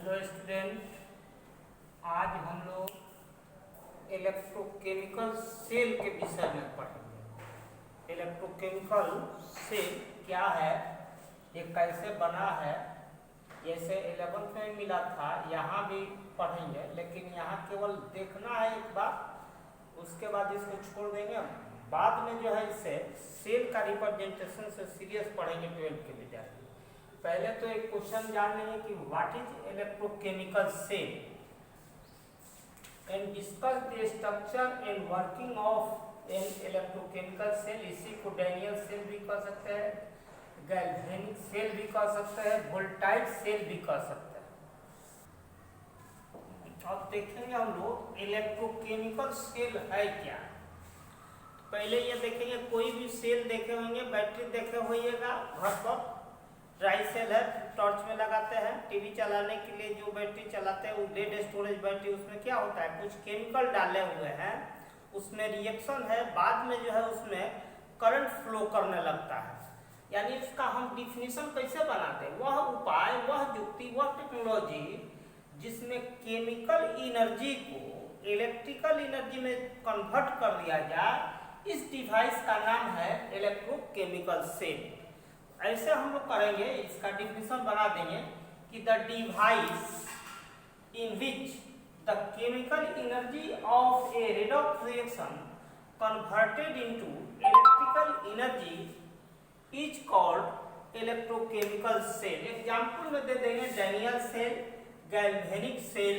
Hello student, आज हम लोग इलेक्ट्रोकेमिकल सेल के विषय में पढ़ेंगे। इलेक्ट्रोकेमिकल सेल क्या है, ये कैसे बना है, जैसे 11th में मिला था, यहाँ भी पढ़ेंगे, लेकिन यहाँ केवल देखना है एक बार, उसके बाद इसको छोड़ देंगे। बाद में जो है इसे सेल का रिप्रेजेंटेशन से सीरियस पढ़ेंगे 12th के विद्यार्थी। पहले तो एक क्वेश्चन जान लेंगे कि what is electrochemical cell and discuss the structure and working of an electrochemical cell. इसी को डैनियल सेल भी कह सकते हैं, गैल्वेनिक सेल भी कह सकते हैं, वोल्टाइक सेल भी कह सकते हैं। अब देखेंगे हम लोग इलेक्ट्रोकेमिकल सेल है क्या। पहले ये देखेंगे, कोई भी सेल देखे होंगे, बैटरी देखे होइएगा घर पर, ड्राई सेल है, टॉर्च में लगाते हैं। टीवी चलाने के लिए जो बैटरी चलाते हैं वो डेड स्टोरेज बैटरी, उसमें क्या होता है, कुछ केमिकल डाले हुए हैं, उसमें रिएक्शन है, बाद में जो है उसमें करंट फ्लो करने लगता है। यानी इसका हम डिफिनीशन कैसे बनाते हैं, वह उपाय, वह युक्ति, वह टेक्नोलॉजी जिसमें केमिकल एनर्जी को इलेक्ट्रिकल एनर्जी में कन्वर्ट कर दिया जाए, इस डिवाइस का नाम है इलेक्ट्रोकेमिकल सेल। ऐसे हम लोग करेंगे, इसका डिफिनीशन बना देंगे कि the device in which the chemical energy of a redox reaction converted into electrical energy is called electrochemical cell. Example में दे देंगे डैनियल सेल, गैल्वेनिक सेल,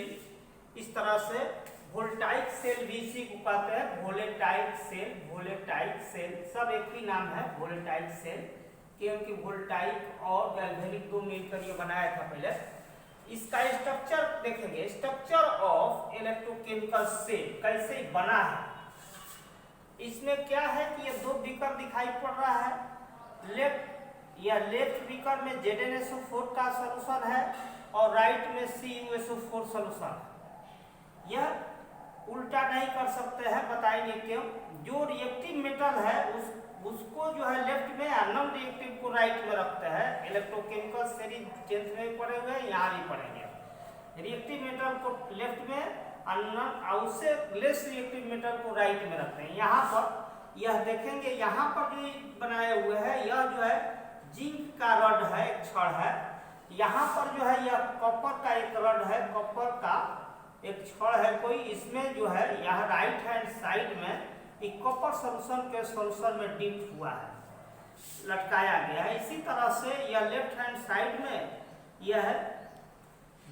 इस तरह से वोल्टाइक सेल भी इसी को कहते हैं, वोलेटाइक सेल, वोलेटाइक सेल, सब एक ही नाम है वोलेटाइक सेल, क्योंकि वोल्टाइक और गैल्वेनिक दो मिलकर ये बनाया था पहले। इसका स्ट्रक्चर देखेंगे, स्ट्रक्चर ऑफ इलेक्ट्रोकेमिकल सेल कैसे बना है। इसमें क्या है कि ये दो बीकर दिखाई पड़ रहा है। लेफ्ट बीकर में ZnSO4 का सोल्यूशन है और राइट में CuSO4 सोल्यूशन है। यह उल्टा नहीं कर सकते हैं, बताएंगे क्यों। जो रिएक्टिव मेटल है उसको जो है लेफ्ट में, नॉन रिएक्टिव को राइट में रखते हैं। इलेक्ट्रोकेमिकल सीरीज 10th में भी पढ़े हुए हैं, यहाँ भी पढ़ेंगे। रिएक्टिव मेटल को लेफ्ट में, उससे लेस रिएक्टिव मेटल को राइट में रखते हैं। यहाँ पर यह देखेंगे, यहाँ पर जो बनाए हुए हैं, यह जो है जिंक का रड है, एक छड़ है। यहाँ पर जो है यह कॉपर का एक रड है, कॉपर का एक छड़ है कोई, इसमें जो है यह राइट हैंड साइड में एक कॉपर सोल्यूशन के सोल्यूशन में डिप हुआ है, लटकाया गया है। इसी तरह से यह लेफ्ट हैंड साइड में यह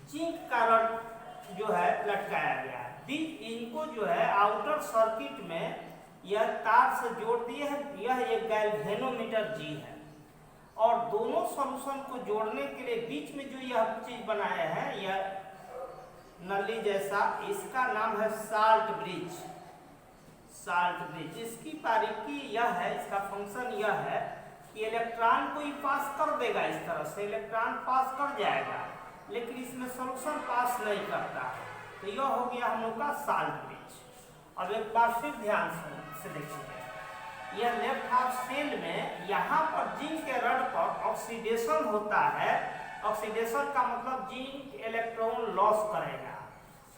जिंक का रड जो है लटकाया गया है। इनको जो है आउटर सर्किट में यह तार से जोड़ दिए हैं। यह एक गैल्वेनोमीटर जी है, और दोनों सोल्यूशन को जोड़ने के लिए बीच में जो यह चीज बनाया है, यह नली जैसा, इसका नाम है साल्ट ब्रिज। साल्ट ब्रिज, इसकी बारीकी यह है, इसका फंक्शन यह है कि इलेक्ट्रॉन को ही पास कर देगा। इस तरह से इलेक्ट्रॉन पास कर जाएगा, लेकिन इसमें सोल्यूशन पास नहीं करता। तो यह हो गया हम लोग का साल्ट ब्रिज। अब एक बार फिर ध्यान से देखिए, यह लेफ्ट हाफ सेल में यहाँ पर जिंक के रड पर ऑक्सीडेशन होता है। ऑक्सीडेशन का मतलब जिंक इलेक्ट्रॉन लॉस करेगा,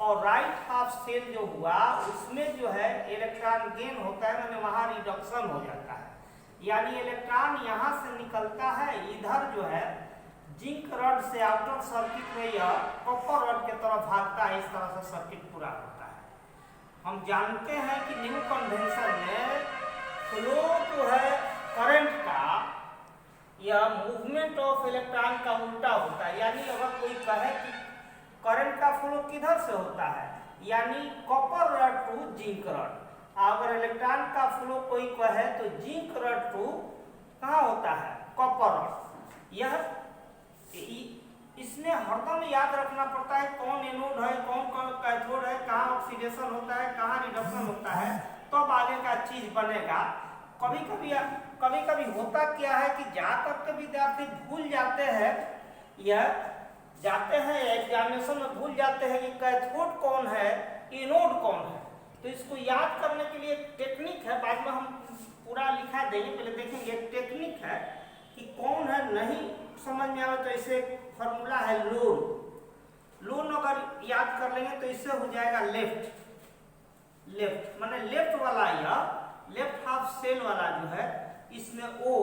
और राइट हाफ सेल जो हुआ उसमें जो है इलेक्ट्रॉन गेन होता है, मैंने वहां रिडक्शन हो जाता है। यानी इलेक्ट्रॉन यहाँ से निकलता है, इधर जो है जिंक रड से आउटर सर्किट में यह कॉपर रड के तरफ भागता है। इस तरह से सर्किट पूरा होता है। हम जानते हैं कि न्यू कन्वेंशन में फ्लो जो है करंट का, यह मूवमेंट ऑफ इलेक्ट्रॉन का उल्टा होता है। यानी अगर कोई कहे कि करंट का फ्लो किधर से होता है, यानी copper rod to zinc rod. अगर इलेक्ट्रॉन का फ्लो कोई कहे तो जिंक रड टू कहाँ होता है, कॉपर रड। यह इसमें हरदम याद रखना पड़ता है कौन एनोड है, कौन कैथोड है, कहाँ ऑक्सीडेशन होता है, कहाँ रिडक्शन होता है, तब तो आगे का चीज बनेगा। कभी कभी होता क्या है कि जाकर के विद्यार्थी भूल जाते हैं, यह जाते हैं एग्जामिनेशन में भूल जाते हैं कि कैथोड कौन है, एनोड कौन है। तो इसको याद करने के लिए टेक्निक है, बाद में हम पूरा लिखा देंगे, पहले देखेंगे। टेक्निक है कि कौन है, नहीं समझ में आवे तो ऐसे फॉर्मूला है लोड। लोन अगर याद कर लेंगे तो इससे हो जाएगा लेफ्ट माने लेफ्ट वाला, यह लेफ्ट हाफ सेल वाला जो है इसमें ओ,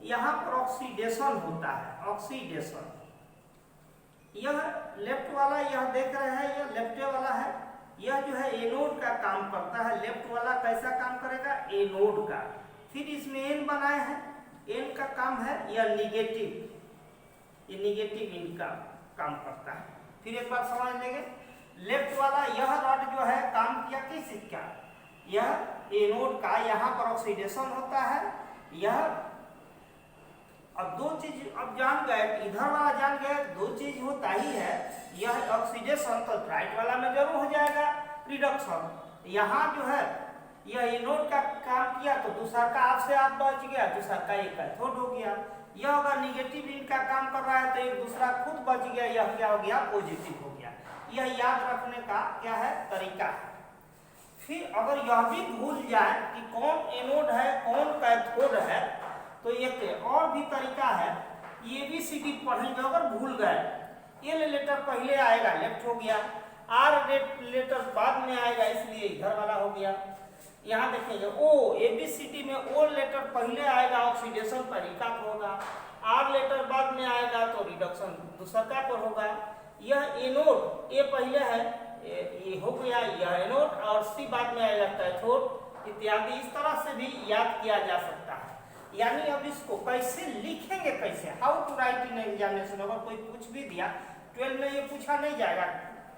यहाँ पर ऑक्सीडेशन होता है, ऑक्सीडेशन। यह लेफ्ट वाला, यह देख रहे हैं यह लेफ्ट वाला है, यह जो है एनोड का काम करता है। लेफ्ट वाला कैसा काम करेगा? एनोड का। फिर इसमें एन बनाए हैं, एन का काम है यह निगेटिव, ये निगेटिव इनका काम करता है। फिर एक बार समझ लेंगे, लेफ्ट वाला यह रॉड जो है काम किया किसका? यह एनोड का, यहाँ पर ऑक्सीडेशन होता है। यह अब दो चीज अब जान गए, इधर वाला जान गए, दो चीज होता ही है। यह ऑक्सीडेशन तो राइट वाला में जरूर हो जाएगा, रिडक्शन। यहाँ जो है यह एनोड का काम किया तो दूसरा का आपसे आप बच गया, दूसरा का एक कैथोड हो गया। यह अगर निगेटिव इनका काम कर रहा है तो एक दूसरा खुद बच गया, यह क्या हो गया? पॉजिटिव हो गया। यह याद रखने का क्या है? तरीका है। फिर अगर यह भी भूल जाए कि कौन एनोड है कौन कैथोड है, तो एक और भी तरीका है, ABCD पढ़ेंगे अगर भूल गए, एल लेटर पहले आएगा लेफ्ट हो गया, आर लेटर बाद में आएगा इसलिए इधर वाला हो गया। यहाँ देखेंगे ओ, ABCD में ओ लेटर पहले आएगा ऑक्सीडेशन तरीका पर होगा, आर लेटर बाद में आएगा तो रिडक्शन दूसरा पर होगा। यह एनोड ए पहले है, ये हो गया यह एनोड, और सी बाद में आएगा कैथोड इत्यादि। इस तरह से भी याद किया जा सकता है। यानी अब इसको कैसे लिखेंगे, कैसे, how to write in examination. अगर कोई पूछ भी दिया 12 में, ये पूछा नहीं जाएगा,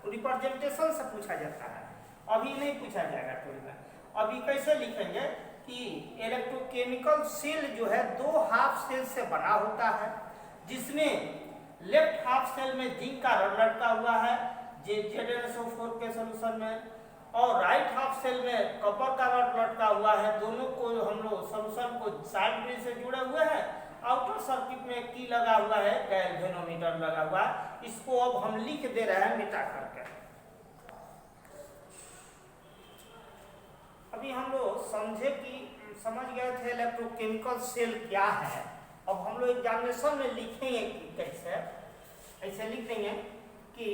रिप्रेजेंटेशन से पूछा जाता है, अभी नहीं पूछा जाएगा 12 में। अभी कैसे लिखेंगे कि इलेक्ट्रोकेमिकल सेल जो है दो हाफ सेल से बना होता है, जिसमें लेफ्ट हाफ सेल में जिंक का रॉड लटका हुआ है ZnSO4 के सोल्यूशन में, और राइट हाफ सेल में कॉपर का रॉड लटका हुआ है। दोनों को हम लोग सोल्यूशन को साइड में से जुड़े हुए हैं। आउटर सर्किट में की लगा हुआ है, गैल्वेनोमीटर लगा हुआ है। इसको अब हम लिख दे रहे हैं मिटा करके। अभी हम लोग समझ गए थे इलेक्ट्रोकेमिकल सेल क्या है। अब हम लोग एग्जामिनेशन में लिखेंगे कि कैसे, ऐसे लिख देंगे कि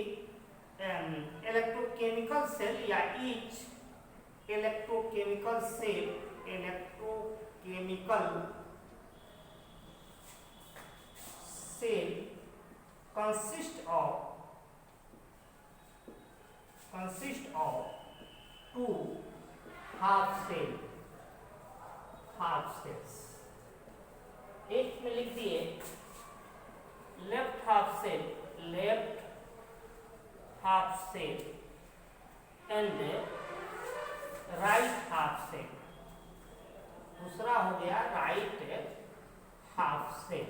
इलेक्ट्रोकेमिकल सेल या each electrochemical cell, electrochemical cell consist of two half cells। एक में लिख दिए left half cell and right half cell, दूसरा हो गया right half cell.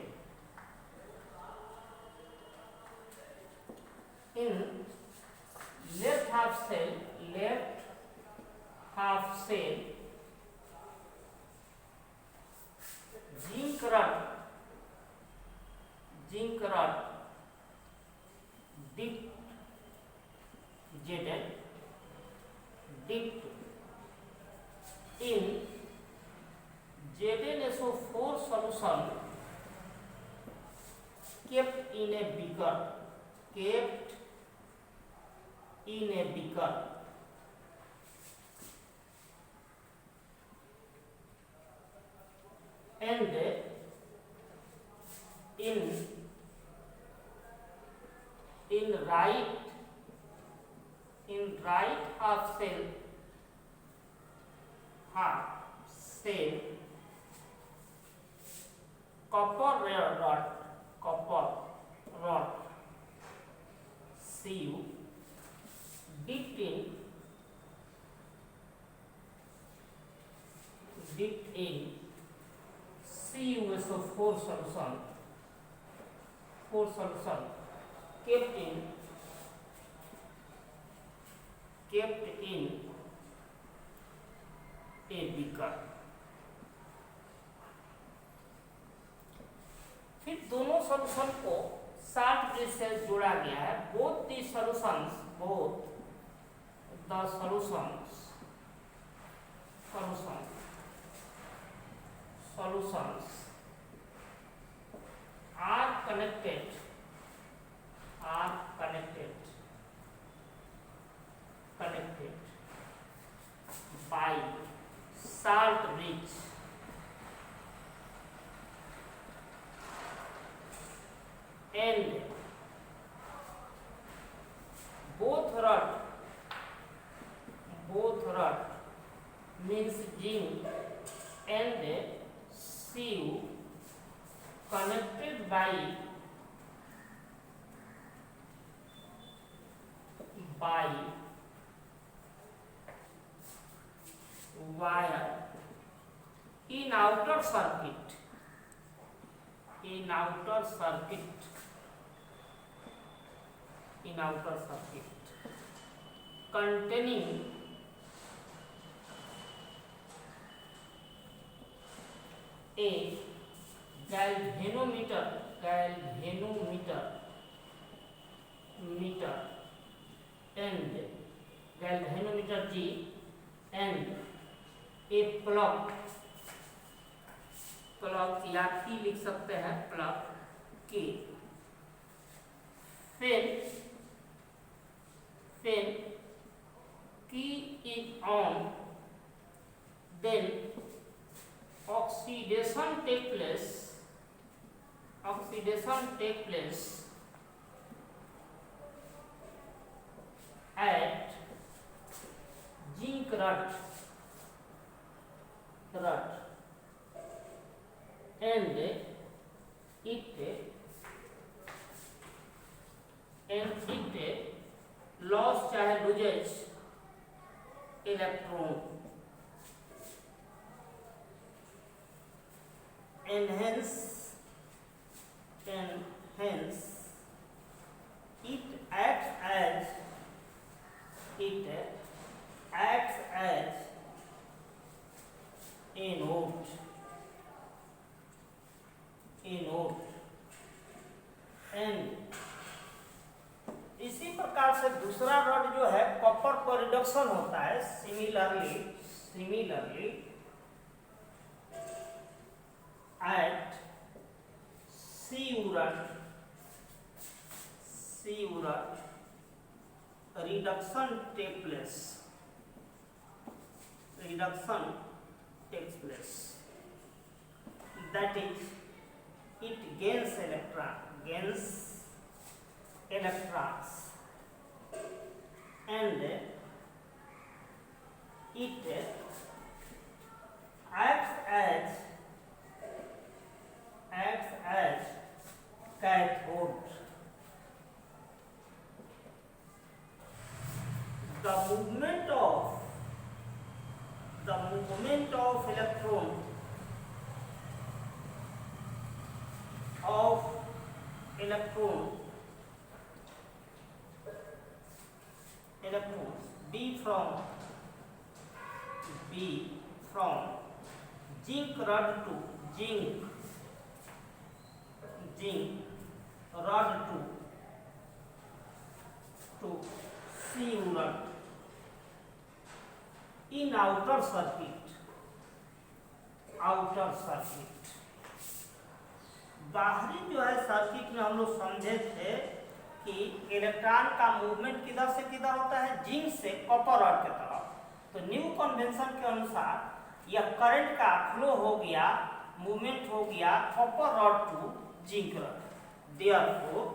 In left half cell zinc rod dipped in ZnSO4 solution kept in a beaker and in right half cell copper rod CU dipped in CuSO4 solution kept in a beaker। फिर दोनों solution को short bridge से जोड़ा गया है। both the solutions are connected and both rod means zinc and sieve connected by wire in outer circuit containing a galvanometer and galvanometer G and a plug या की लिख सकते हैं प्लग के। फिर key is on, then oxidation take place at zinc rod and it loss चाहे loses electron and hence it acts as a node and इसी प्रकार से दूसरा रॉड जो है कॉपर पर रिडक्शन होता है similarly at sieve rod reduction takes place, that is it gains electrons and it acts as cathode. The movement of electrons B from zinc rod to sieve rod in outer circuit बाहरी जो है circuit में हम लोग समझे थे कि electron का मूवमेंट किधर से किधर होता है, जिंक से कॉपर रॉड की तरफ। तो न्यू कन्वेंशन के अनुसार यह करंट का फ्लो हो गया, मूवमेंट हो गया copper rod to zinc rod. therefore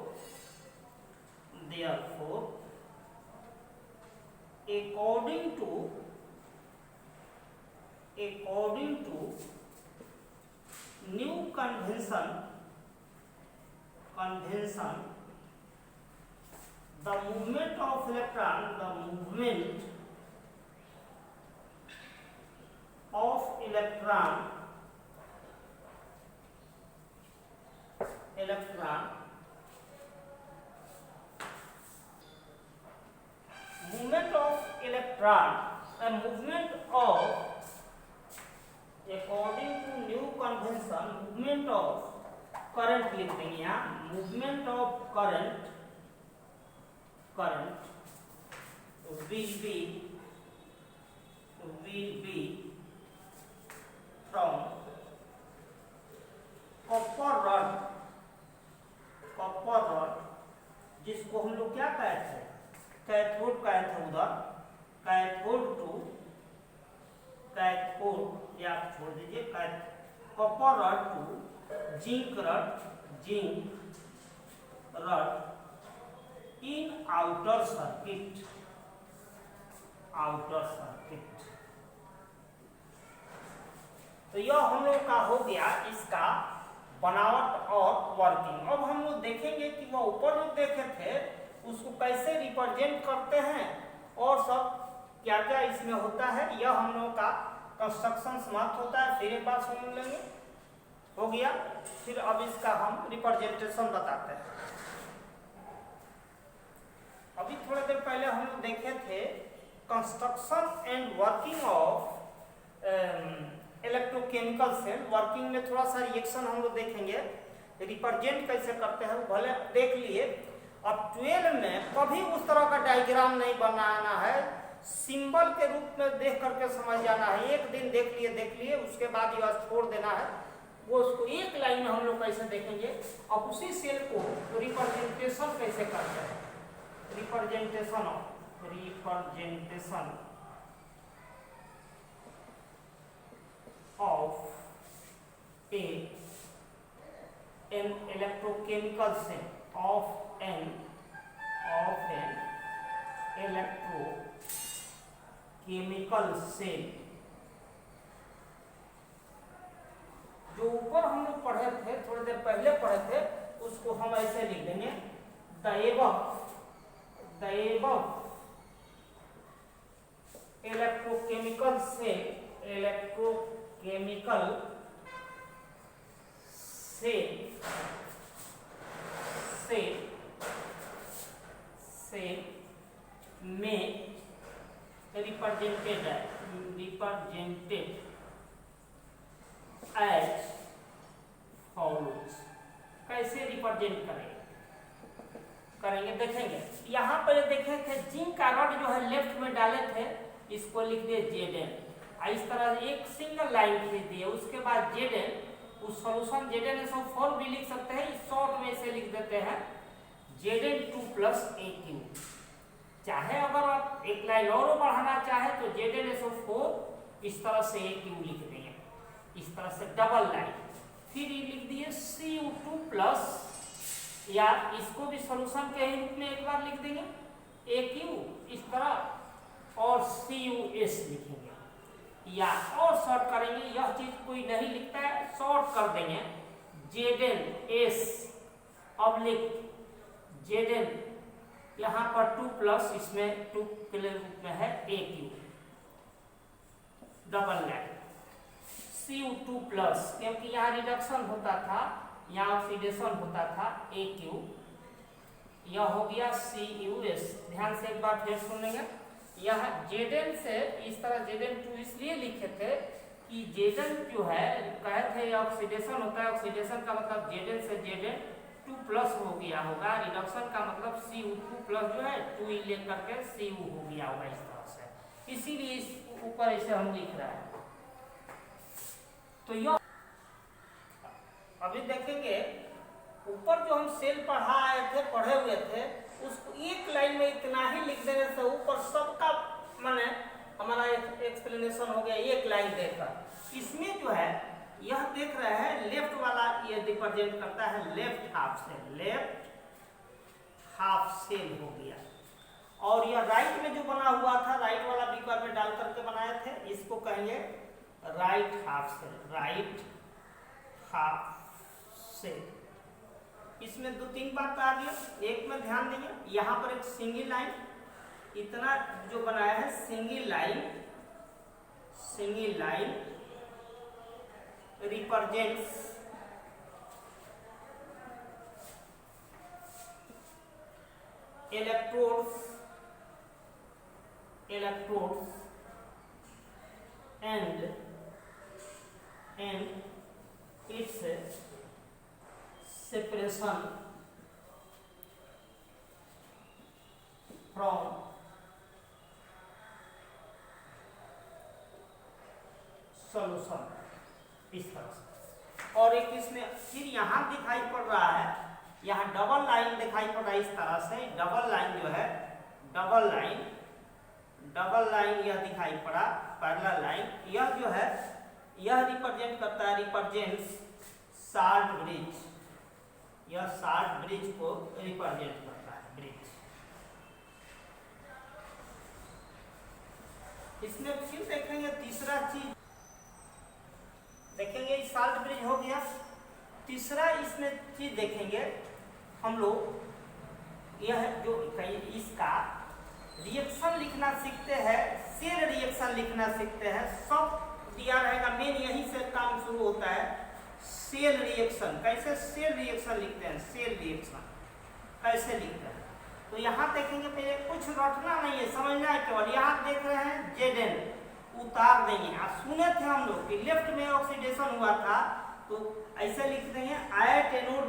according to new convention the movement of electron according to new convention movement of current लिख देंगे यहाँ, movement of current will be from copper rod जिसको हम लोग क्या कहे थे, कैथोड कहे थे उधर, कैथोड टू कैथोड या छोड़ दीजिए, copper rod to zinc outer circuit, outer circuit. तो यह हम लोग का हो गया इसका बनावट और वर्किंग। अब हम लोग देखेंगे कि वह ऊपर जो देखे थे उसको कैसे रिप्रेजेंट करते हैं और सब क्या क्या इसमें होता है, यह हम लोगों का कंस्ट्रक्शन समाप्त होता है। फिर एक बार सुन लेंगे, हो गया। फिर अब इसका हम रिप्रेजेंटेशन बताते हैं। अभी थोड़ी देर पहले हम लोग देखे थे construction and working of electrochemical cell. Working में थोड़ा सा रिएक्शन हम लोग देखेंगे, रिप्रेजेंट कैसे करते हैं वो भले देख लिए। अब 12 में कभी उस तरह का डायग्राम नहीं बनाना है, सिंबल के रूप में देख करके समझ जाना है। एक दिन देख लिए उसके बाद यह छोड़ देना है। वो उसको एक लाइन में हम लोग कैसे देखेंगे और उसी सेल को रिप्रेजेंटेशन कैसे करते हैं। Representation of an electrochemical cell, of an electrochemical cell. जो ऊपर हम लोग पढ़े थे, थोड़ी देर पहले पढ़े थे, उसको हम ऐसे लिख देंगे, the above electrochemical cell, electrochemical cell में रिप्रेजेंटेड एज फॉलोज। कैसे रिप्रेजेंट करेंगे देखेंगे। यहाँ पर देखे थे जिंक का रॉड जो है लेफ्ट में डाले थे, इसको लिख दिए Zn। इस तरह एक सिंगल लाइन लिख दिए, उसके बाद Zn उस सॉल्यूशन Zn भी लिख सकते हैं, शॉर्ट में से लिख देते हैं Zn2 + Aq। चाहे अगर आप एक लाइन और बढ़ाना चाहे तो Zn इस तरह से Aq लिख देंगे, इस तरह से डबल लाइन। फिर ये लिख दिए Cu2+, या इसको भी सॉल्यूशन के रूप में एक बार लिख देंगे Aq इस तरह, और Cus लिखेंगे, या और शॉर्ट करेंगे। यह चीज कोई नहीं लिखता है, शॉर्ट कर देंगे Zn Zn यहाँ पर 2+, इसमें 2 के रूप में है Aq, डबल लाइन Cu2+, क्योंकि यहाँ रिडक्शन होता था, यहाँ ऑक्सीडेशन होता था Aq, यह हो गया Cus। ध्यान से एक बार फिर सुनेंगे। यह Zn से इस तरह Zn2 इसलिए लिखे थे कि Zn जो है कहे थे ऑक्सीडेशन होता है, ऑक्सीडेशन का मतलब Zn से Zn2+ हो गया होगा, रिडक्शन का मतलब Cu2+ जो है 2 लेकर के Cu हो गया होगा इस तरह से, इसीलिए इस ऊपर ऐसे हम लिख रहे हैं। तो अभी देखेंगे ऊपर जो हम सेल पढ़े हुए थे, उसको एक लाइन में इतना ही लिख देने से ऊपर सबका माने हमारा एक्सप्लेनेशन हो गया एक लाइन देकर। इसमें जो है यह देख रहे हैं लेफ्ट वाला, ये रिप्रेजेंट करता है लेफ्ट हाफ सेल हो गया। और यह राइट में जो बना हुआ था, राइट वाला बीकर में डाल करके बनाए थे, इसको कहेंगे राइट हाफ सेल। इसमें 2-3 बात आ गया। एक में ध्यान देंगे, यहाँ पर एक सिंगल लाइन इतना जो बनाया है, single line represents electrodes and its separation from solution, इस तरह से। और एक इसमें फिर यहाँ दिखाई पड़ रहा है, यहाँ डबल लाइन दिखाई पड़ रहा है इस तरह से। डबल लाइन जो है, डबल लाइन यह दिखाई पड़ा, पैरेलल लाइन, यह जो है यह रिप्रेजेंट करता है, रिप्रेजेंट्स शार्ट ब्रिज। यह शार्ट ब्रिज को रिप्रेजेंट करता है, ब्रिज। इसमें फिर देखेंगे तीसरा चीज, देखेंगे साल्ट ब्रिज हो गया। तीसरा इसमें चीज देखेंगे हम लोग, यह जो इसका रिएक्शन लिखना सीखते हैं, सेल रिएक्शन लिखना सीखते हैं, सब दिया रहेगा। मेन यहीं से काम शुरू होता है, सेल रिएक्शन। कैसे सेल रिएक्शन लिखते हैं, सेल रिएक्शन कैसे लिखते हैं, तो यहाँ देखेंगे पहले कुछ रटना नहीं है, समझना है केवल। यहाँ देख रहे हैं Zn, उतार देंगे। आप सुने थे हम लोग कि लेफ्ट में ऑक्सीडेशन हुआ था, तो ऐसे लिख देंगे एट एनोड,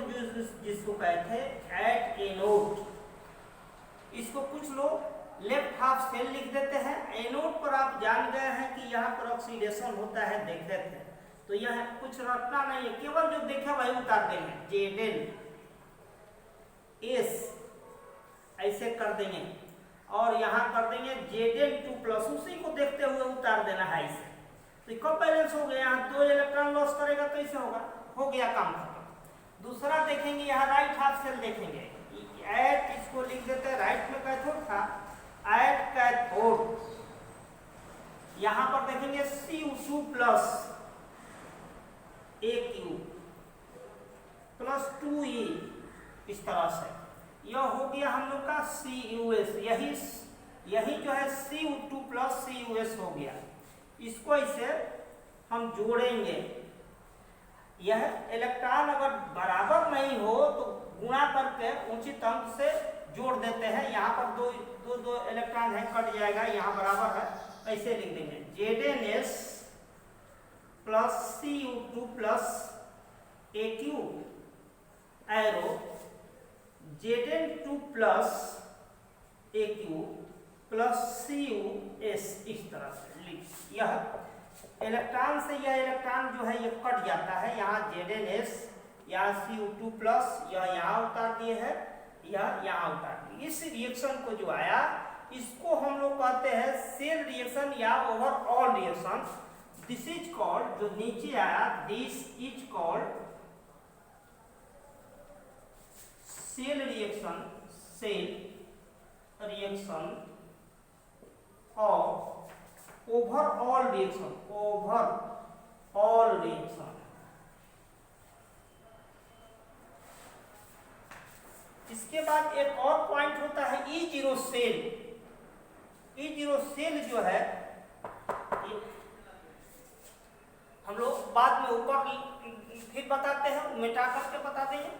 जिसको कहते हैं एट एनोड। इसको कुछ लोग लेफ्ट हाफ सेल लिख देते हैं। एनोड पर आप जान गए हैं कि यहाँ पर ऑक्सीडेशन होता है, देखे थे, तो यह कुछ रटना नहीं है, केवल जो देखे वही उतार देंगे। Zn एस ऐसे कर देंगे, और यहाँ कर देंगे Zn2+, उसी को देखते हुए उतार देना है इसे। तो कब बैलेंस हो गया, यहाँ 2 इलेक्ट्रॉन लॉस करेगा तो इसे होगा, हो गया काम खत्म। दूसरा देखेंगे यहाँ राइट हाफ सेल देखेंगे, एट इसको लिख देते हैं, राइट में कैथोड था, एट कैथोड। यहाँ पर देखेंगे Cu2+ Aq प्लस 2E, इस तरह से यह हो गया हम लोग का CuS। यही जो है Cu2+ CuS हो गया। इसको इसे हम जोड़ेंगे। यह इलेक्ट्रॉन अगर बराबर नहीं हो तो गुणा करके उचित अंक से जोड़ देते हैं। यहाँ पर दो इलेक्ट्रॉन है, कट जाएगा, यहाँ बराबर है, ऐसे लिख देंगे Zns plus Cu2+ Aq arrow Zn2+ Aq plus CuS, इस तरह से लिख। यह इलेक्ट्रॉन से यह इलेक्ट्रॉन जो है ये कट जाता है, यहाँ Zns, यहाँ Cu2+, यह यहाँ उतार दिए है, यह यहाँ उतार दिए। इस रिएक्शन को जो आया, इसको हम लोग कहते हैं सेल रिएक्शन या overall reaction. This is called, जो नीचे आया, this is called cell reaction, cell reaction और ओवरऑल रिएक्शन, ओवरऑल रिएक्शन। इसके बाद एक और पॉइंट होता है E0 सेल। E0 सेल जो है हम लोग बाद में ऊपर फिर बताते हैं, मिटा करके बता देंगे।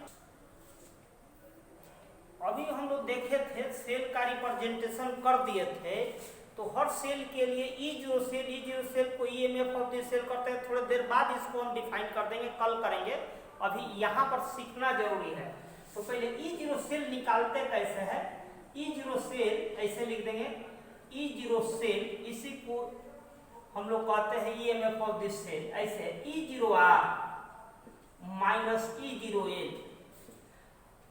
अभी हम लोग देखे थे सेल का रिप्रेजेंटेशन कर दिए थे, तो हर सेल के लिए E0 सेल को EMF ऑफ द सेल करते हैं। थोड़ी देर बाद इसको हम डिफाइन कर देंगे, कल करेंगे, अभी यहाँ पर सीखना जरूरी है। तो पहले E0 सेल निकालते कैसे है। E0 सेल ऐसे लिख देंगे, E0 सेल, इसी को हम लोग कहते हैं EMF ऑफ दिस सेल। ऐसे E0R माइनस E0L,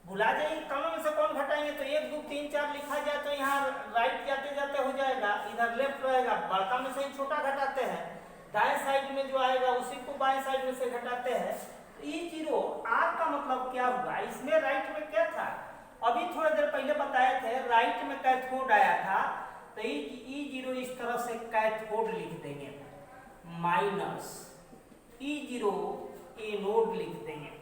भुला जाइए, कमों में से कौन घटाएंगे, तो 1 2 3 4 लिखा जाए तो यहाँ राइट जाते जाते हो जाएगा, इधर लेफ्ट रहेगा। बड़का में से ही छोटा घटाते हैं, दाएं साइड में जो आएगा उसी को बाएं साइड में से घटाते हैं। E0R का मतलब क्या हुआ, इसमें राइट में क्या था, अभी थोड़ी देर पहले बताए थे, राइट में कैथोड आया था, तो E0 इस तरह से कैथोड लिख देंगे, माइनस E0 एनोड लिख देंगे।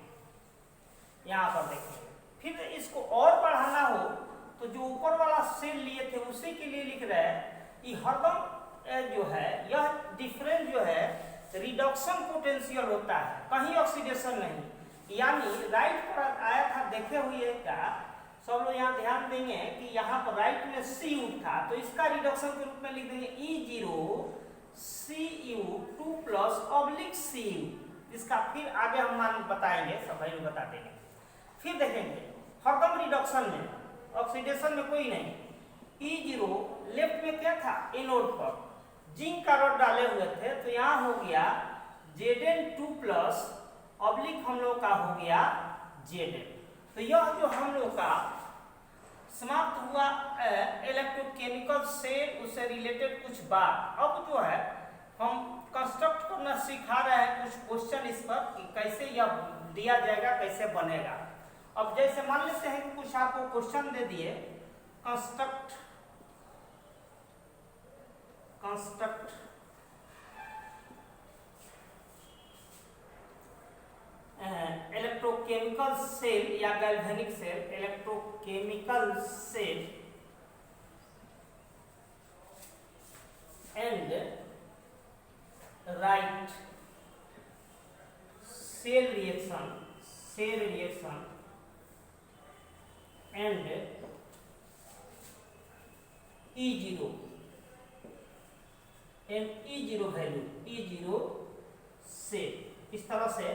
यहाँ पर देखिए, फिर इसको और बढ़ाना हो तो जो ऊपर वाला सेल लिए थे उसी के लिए लिख रहे हैं। ये हरदम जो है, यह डिफरेंस जो है रिडक्शन पोटेंशियल होता है, कहीं ऑक्सीडेशन नहीं। यानी राइट पर आया था, देखे हुए का सब लोग यहाँ ध्यान देंगे कि यहाँ पर राइट में Cu था, तो इसका रिडक्शन के रूप में लिख देंगे E0 Cu2+ Cu। इसका फिर आगे हम मान बताएंगे, सब भाई बता देंगे। फिर देखेंगे हरदम रिडक्शन में, ऑक्सीडेशन में कोई नहीं। E0 लेफ्ट में क्या था, एनोड पर जिंक का रॉड डाले हुए थे, तो यहाँ हो गया Zn2+ हम लोग का हो गया Zn। तो यह जो हम लोग का समाप्त हुआ इलेक्ट्रोकेमिकल से उससे रिलेटेड कुछ बात। अब जो है हम कंस्ट्रक्ट करना सिखा रहे हैं, कुछ क्वेश्चन इस पर कि कैसे यह दिया जाएगा, कैसे बनेगा। अब जैसे मान लेते हैं कि कुछ आपको क्वेश्चन दे दिए, कंस्ट्रक्ट इलेक्ट्रोकेमिकल सेल या galvanic cell, electrochemical cell and write cell reaction and E0 value E0 cell, इस तरह से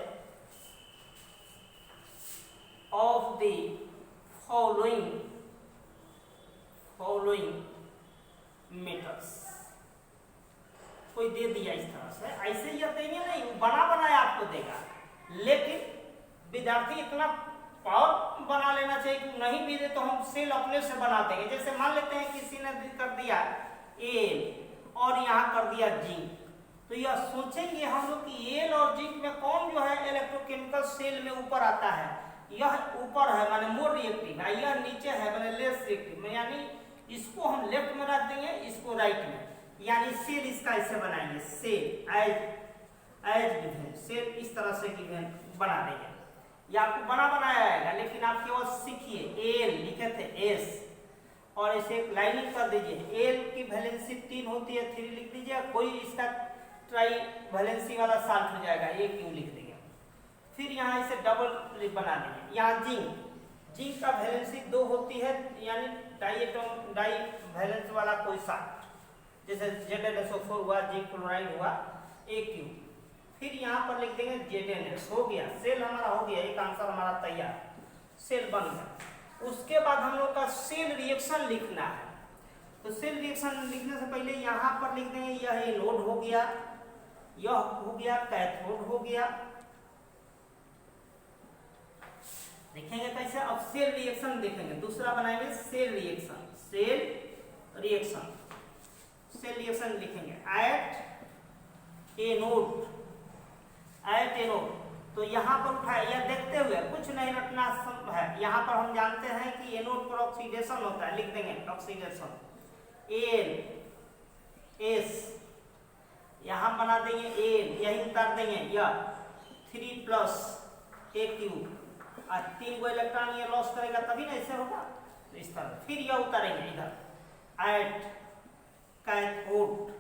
of the following methods कोई दे दिया इस तरह से, ऐसे ही देंगे नहीं, बना बनाया आपको देगा, लेकिन विद्यार्थी इतना पावर बना लेना चाहिए कि नहीं भी दे तो हम सेल अपने से बना देंगे। जैसे मान लेते हैं किसी ने कर दिया एल और यहाँ कर दिया जिंक, तो यह सोचेंगे हम लोग कि एल और जिंक में कौन जो है इलेक्ट्रोकेमिकल सेल में ऊपर आता है, यह ऊपर है माने मोर रिएक्टिव है, यह नीचे है माने लेस रिएक्टिव में, यानी इसको हम लेफ्ट में रख देंगे, इसको राइट में, यानी सेल इसका ऐसे बनाएंगे, सेल एज गिवन, सेल इस तरह से गिवन बना देंगे। ये आपको बना बनाया आएगा, लेकिन आप केवल सीखिए। एल लिखे थे एस और इसे एक लाइनिंग कर दीजिए, एल की वैलेंसी 3 होती है, 3 लिख दीजिए, कोई इसका ट्राई वैलेंसी वाला साल्ट हो जाएगा, एक क्यू लिख देंगे। फिर यहाँ इसे डबल बना देंगे। यहाँ जिंक का वैलेंसी 2 होती है, यानी डाई वैलेंस वाला कोई साल्ट, जैसे ZnSO4 हुआ, जिंक क्लोराइड हुआ, एक क्यू। फिर यहाँ पर लिख देंगे ZnS, हो गया सेल हमारा, हो गया एक आंसर हमारा तैयार, सेल बन गया। उसके बाद हम लोग का सेल रिएक्शन लिखना है, तो सेल रिएक्शन लिखने से पहले यहाँ पर लिख देंगे यह एनोड हो गया, यह हो गया कैथोड हो गया। देखेंगे कैसे, अब सेल रिएक्शन देखेंगे, दूसरा बनाएंगे सेल रिएक्शन लिखेंगे एट एनोड, तो यहाँ पर उठाए, यह देखते हुए कुछ नहीं रटना है, यहाँ पर हम जानते हैं कि एनोड पर ऑक्सीडेशन होता है, लिख देंगे ऑक्सीडेशन एन एस, यहाँ बना देंगे एन, यही उतार देंगे यह 3+ AQ, और 3 गो इलेक्ट्रॉन ये लॉस करेगा तभी ना ऐसे होगा, तो इस तरह। फिर यह उतारेंगे इधर एट कैथोड,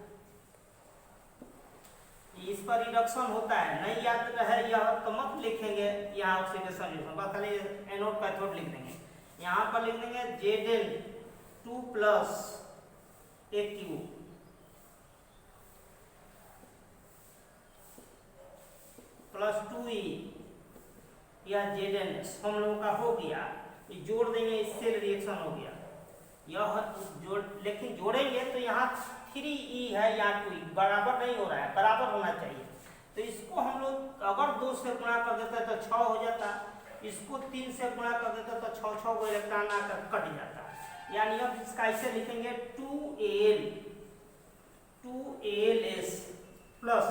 इस पर रिडक्शन होता है, नहीं याद रहे यह तो मत लिखेंगे, यहाँ ऑक्सीडेशन बस खाली एनोड कैथोड लिख देंगे। यहाँ पर लिख देंगे Zn2+ AQ +2E, यह ZnS हम लोगों का हो गया, ये जोड़ देंगे, इससे रिएक्शन हो गया। यह जोड़, लेकिन जोड़ेंगे तो यहाँ 3E है, यहाँ 2E बराबर नहीं हो रहा है, बराबर होना चाहिए। तो इसको हम लोग अगर 2 से गुणा कर देते तो 6 हो जाता, इसको 3 से गुणा कर देते तो 6 को इलेक्ट्रॉन आकर कट जाता, यानी अब इसका ऐसे लिखेंगे 2ALS प्लस,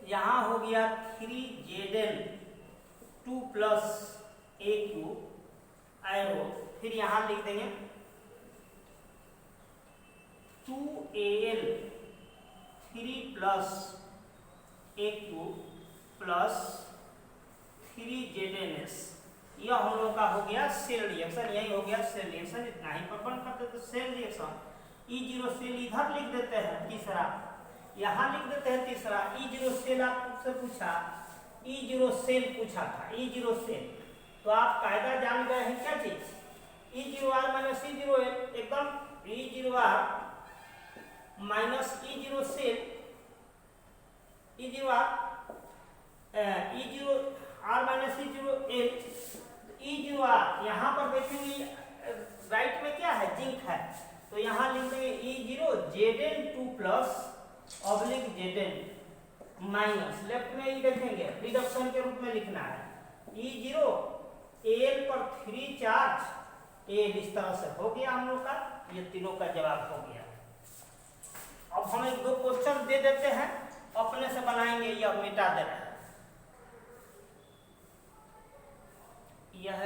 यहाँ हो गया 3Zn2+ AQ एरो, फिर यहाँ लिख देंगे 2Al3+ AQ प्लस 3ZnS, यह हम लोग का हो गया सेल रिएक्शन, यही हो गया सेल रिएक्शन। इतना ही पर बंद कर देते सेल रिएक्शन। E0 सेल इधर लिख देते हैं, तीसरा यहाँ लिख देते हैं, तीसरा E0 सेल आपसे पूछा, E0 सेल पूछा था, E0 सेल, तो आप कायदा जान गए हैं क्या चीज, E0R - E0L, एकदम E0R - E0 cell, E0R E0R - E0L, यहाँ पर देखेंगे राइट में क्या है, जिंक है, तो यहाँ लिख देंगे E0 Zn2+ Zn minus, left में ही देखेंगे रिडक्शन के रूप में लिखना है, E0 Al पर 3 चार्ज Al, इस तरह से हो गया हम लोग का, ये तीनों का जवाब हो गया। अब हम 1-2 क्वेश्चन दे देते हैं, अपने से बनाएंगे, यह मिटा दे रहा है, यह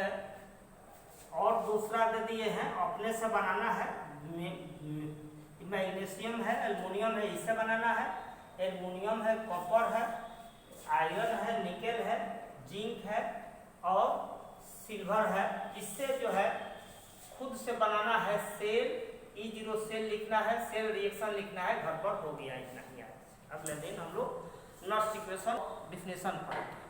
और दूसरा दे दिए हैं, अपने से बनाना है, मैग्नीशियम है, एल्युमिनियम है, इससे बनाना है। एल्युमिनियम है, कॉपर है, आयरन है, निकेल है, जिंक है और सिल्वर है। इससे जो है खुद से बनाना है सेल, E0 सेल लिखना है, सेल रिएक्शन लिखना है, घर पर हो गया इतना ही। अगले दिन हम लोग नॉट सिक्वेशन डिफिनेशन पढ़ेंगे।